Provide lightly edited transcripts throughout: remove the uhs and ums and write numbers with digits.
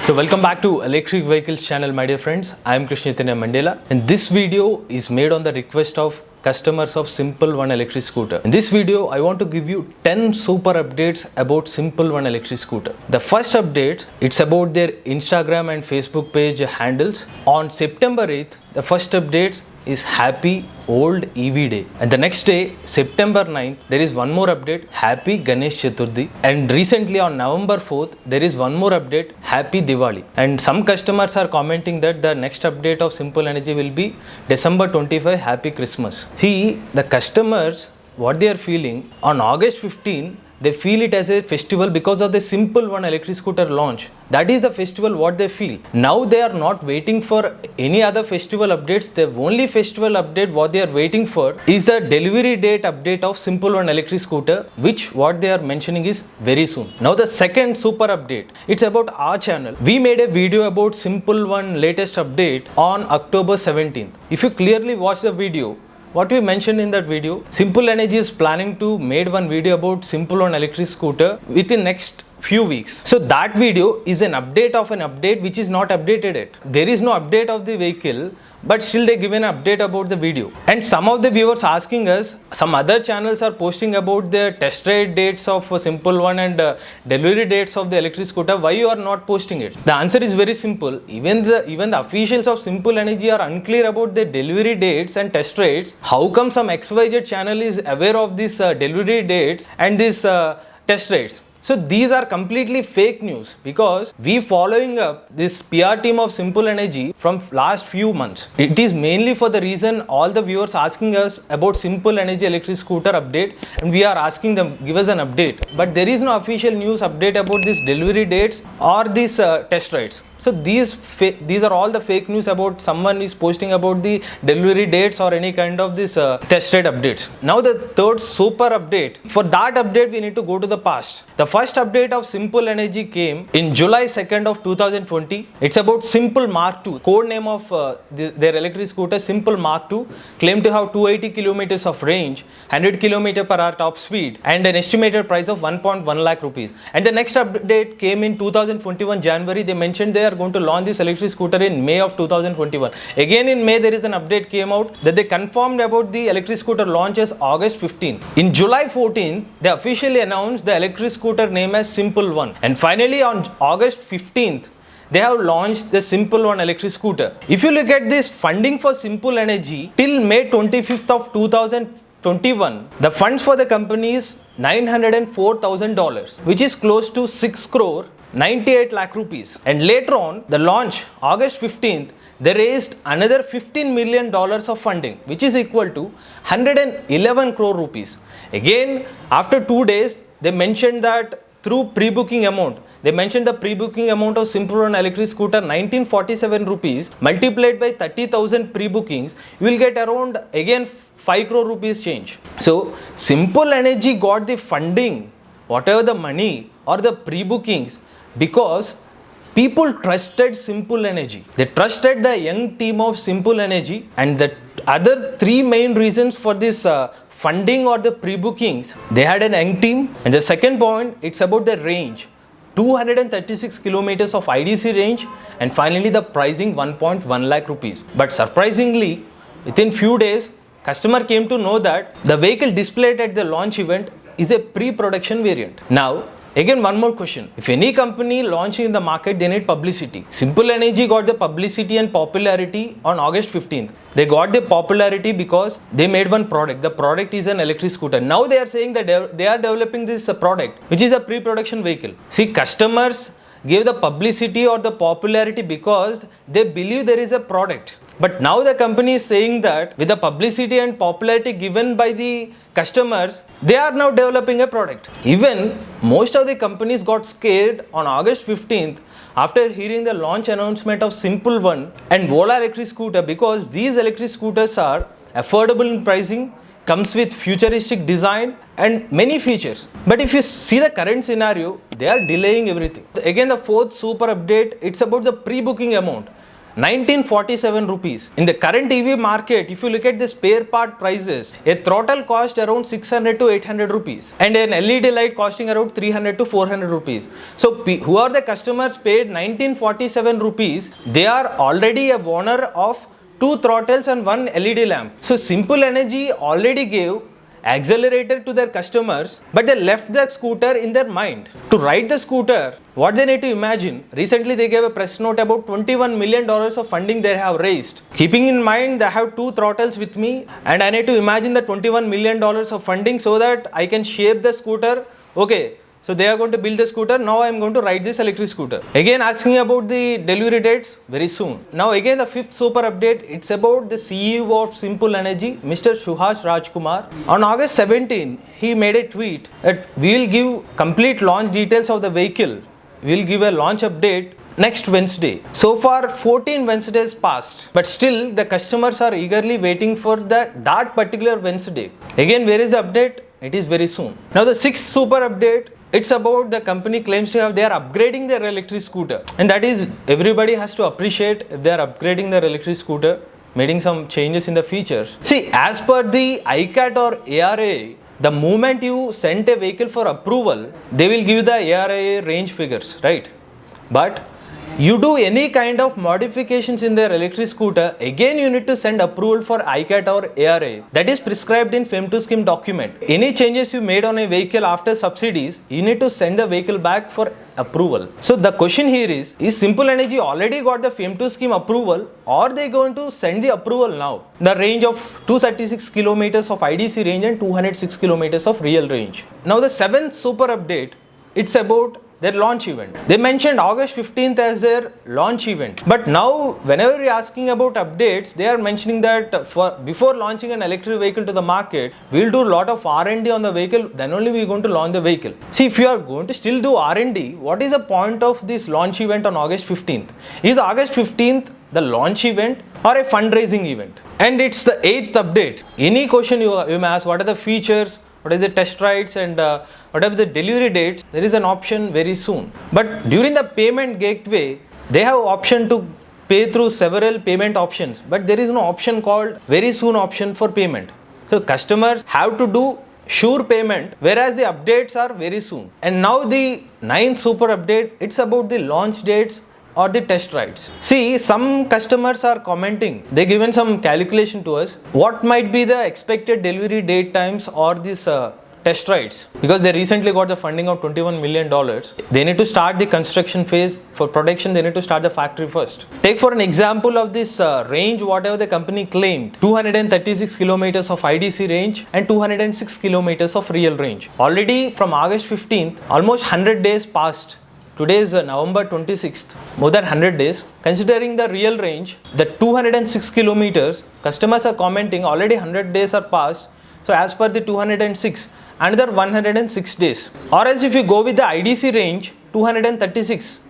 So welcome back to Electric Vehicles channel, my dear friends. I am Krishna Chaitanya Mandela, and this video is made on the request of customers of Simple One electric scooter. In this video, I want to give you 10 super updates about Simple One electric scooter. The first update, it's about their Instagram and Facebook page handles. On September 8th, the first update is Happy Old EV Day, and the next day, September 9th, there is one more update, Happy Ganesh Chaturthi, and recently on November 4th, there is one more update, Happy Diwali. And some customers are commenting that the next update of Simple Energy will be December 25, Happy Christmas. See, the customers, what they are feeling, on August 15, they feel it as a festival because of the Simple One electric scooter launch. That is the festival what they feel. Now they are not waiting for any other festival updates. The only festival update what they are waiting for is the delivery date update of Simple One electric scooter, which what they are mentioning is very soon. Now the second super update, it's about our channel. We made a video about Simple One latest update on October 17th. If you clearly watch the video, what we mentioned in that video, Simple Energy is planning to make one video about Simple One electric scooter within next few weeks. So that video is an update of an update which is not updated yet. There is no update of the vehicle, but still they give an update about the video. And some of the viewers asking us, some other channels are posting about the test ride dates of Simple One and delivery dates of the electric scooter. Why you are not posting it? The answer is very simple. Even the officials of Simple Energy are unclear about the delivery dates and test rates. How come some XYZ channel is aware of these delivery dates and these test rates? So these are completely fake news, because we following up this PR team of Simple Energy from last few months. It is mainly for the reason all the viewers asking us about Simple Energy electric scooter update, and we are asking them give us an update. But there is no official news update about these delivery dates or these test rides. So these are all the fake news about someone is posting about the delivery dates or any kind of this test ride updates. Now the third super update. For that update, we need to go to the past. The first update of Simple Energy came in July 2nd of 2020. It's about Simple Mark II. Code name of their electric scooter, Simple Mark II, claimed to have 280 kilometers of range, 100 km per hour top speed, and an estimated price of 1.1 lakh rupees. And the next update came in 2021 January. They mentioned they are going to launch this electric scooter in May of 2021. Again in May, there is an update came out that they confirmed about the electric scooter launch as August 15. In July 14, they officially announced the electric scooter name as Simple One. And finally on August 15th, they have launched the Simple One electric scooter. If you look at this funding for Simple Energy till May 25th of 2021, the funds for the company is $904,000, which is close to 6 crore 98 lakh rupees. And later on, the launch, August 15th, they raised another $15 million of funding, which is equal to 111 crore rupees. Again, after 2 days, they mentioned that through pre-booking amount, they mentioned the pre-booking amount of Simple One electric scooter 1947 rupees multiplied by 30,000 pre-bookings, you will get around again 5 crore rupees change. So Simple Energy got the funding, whatever the money or the pre-bookings, because people trusted Simple Energy. They trusted the young team of Simple Energy. And the other three main reasons for this funding or the pre-bookings, they had an young team. And the second point, it's about the range. 236 kilometers of IDC range, and finally the pricing 1.1 lakh rupees. But surprisingly, within few days, customer came to know that the vehicle displayed at the launch event is a pre-production variant. Now, again, one more question. If any company launching in the market, they need publicity. Simple Energy got the publicity and popularity on August 15th. They got the popularity because they made one product. The product is an electric scooter. Now they are saying that they are developing this product, which is a pre-production vehicle. See, customers gave the publicity or the popularity because they believe there is a product. But now the company is saying that with the publicity and popularity given by the customers, they are now developing a product. Even most of the companies got scared on August 15th after hearing the launch announcement of Simple One and Ola electric scooter, because these electric scooters are affordable in pricing, comes with futuristic design and many features. But if you see the current scenario, they are delaying everything. Again, the fourth super update, it's about the pre-booking amount. 1947 rupees. In the current EV market, if you look at the spare part prices, a throttle cost around 600 to 800 rupees and an LED light costing around 300 to 400 rupees. So who are the customers paid 1947 rupees? They are already a owner of 2 throttles and 1 LED lamp. So Simple Energy already gave accelerator to their customers, but they left the scooter in their mind. To ride the scooter, what they need to imagine, recently they gave a press note about $21 million of funding they have raised. Keeping in mind they have 2 throttles with me and I need to imagine the $21 million of funding so that I can shape the scooter. Okay, so they are going to build the scooter. Now I am going to ride this electric scooter. Again asking about the delivery dates very soon. Now again the 5th super update. It's about the CEO of Simple Energy, Mr. Suhas Rajkumar. On August 17, he made a tweet that we will give complete launch details of the vehicle. We will give a launch update next Wednesday. So far 14 Wednesdays passed, but still the customers are eagerly waiting for that particular Wednesday. Again, where is the update? It is very soon. Now the 6th super update. It's about the company claims to have they are upgrading their electric scooter, and that is everybody has to appreciate if they are upgrading their electric scooter, making some changes in the features. See, as per the ICAT or ARA, the moment you send a vehicle for approval, they will give the ARA range figures, right? But you do any kind of modifications in their electric scooter, again you need to send approval for ICAT or ARA. That is prescribed in FAME to scheme document. Any changes you made on a vehicle after subsidies, you need to send the vehicle back for approval. So the question here is Simple Energy already got the FAME to scheme approval, or they going to send the approval now? The range of 236 kilometers of IDC range and 206 kilometers of real range. Now the 7th super update, it's about their launch event. They mentioned August 15th as their launch event. But now, whenever you're asking about updates, they are mentioning that before launching an electric vehicle to the market, we'll do a lot of R&D on the vehicle, then only we're going to launch the vehicle. See, if you are going to still do R&D, what is the point of this launch event on August 15th? Is August 15th the launch event or a fundraising event? And it's the 8th update. Any question you may ask, what are the features? What is the test rides and what are the delivery dates? There is an option very soon. But during the payment gateway, they have option to pay through several payment options, but there is no option called very soon option for payment. So customers have to do sure payment, whereas the updates are very soon. And now the 9th super update, it's about the launch dates or the test rides. See, some customers are commenting, they given some calculation to us, what might be the expected delivery date times or this test rides, because they recently got the funding of $21 million. They need to start the construction phase. For production, they need to start the factory first. Take for an example of this range, whatever the company claimed, 236 kilometers of IDC range and 206 kilometers of real range. Already from August 15th, almost 100 days passed. Today is November 26th, more than 100 days. Considering the real range, the 206 kilometers, customers are commenting already 100 days are passed. So as per the 206, another 106 days. Or else if you go with the IDC range, 236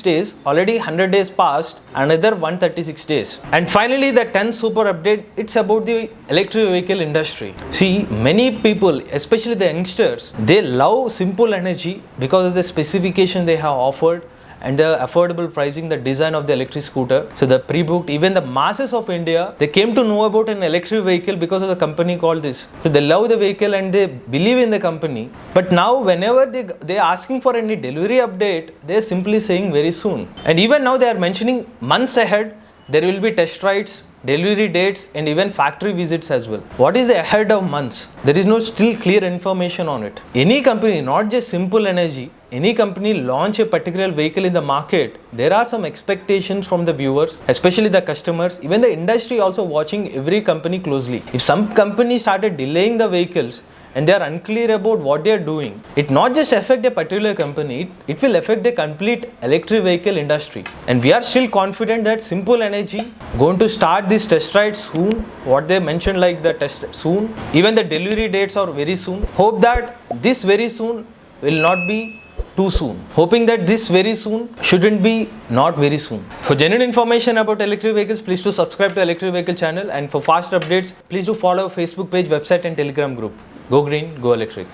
days, already 100 days passed, another 136 days. And finally the 10th super update, it's about the electric vehicle industry. See, many people, especially the youngsters, they love Simple Energy because of the specification they have offered and the affordable pricing, the design of the electric scooter. So the pre-booked, even the masses of India, they came to know about an electric vehicle because of the company called this. So they love the vehicle and they believe in the company. But now whenever they are asking for any delivery update, they are simply saying very soon. And even now they are mentioning months ahead, there will be test rides, delivery dates and even factory visits as well. What is the ahead of months? There is no still clear information on it. Any company, not just Simple Energy, any company launch a particular vehicle in the market, there are some expectations from the viewers, especially the customers, even the industry also watching every company closely. If some company started delaying the vehicles and they are unclear about what they are doing, it not just affect a particular company, it will affect the complete electric vehicle industry. And we are still confident that Simple Energy going to start this test ride soon, what they mentioned like the test soon, even the delivery dates are very soon. Hope that this very soon will not be too soon. Hoping that this very soon shouldn't be not very soon. For genuine information about electric vehicles, please do subscribe to Electric Vehicle channel, and for fast updates, please do follow Facebook page, website and Telegram group. Go green, go electric.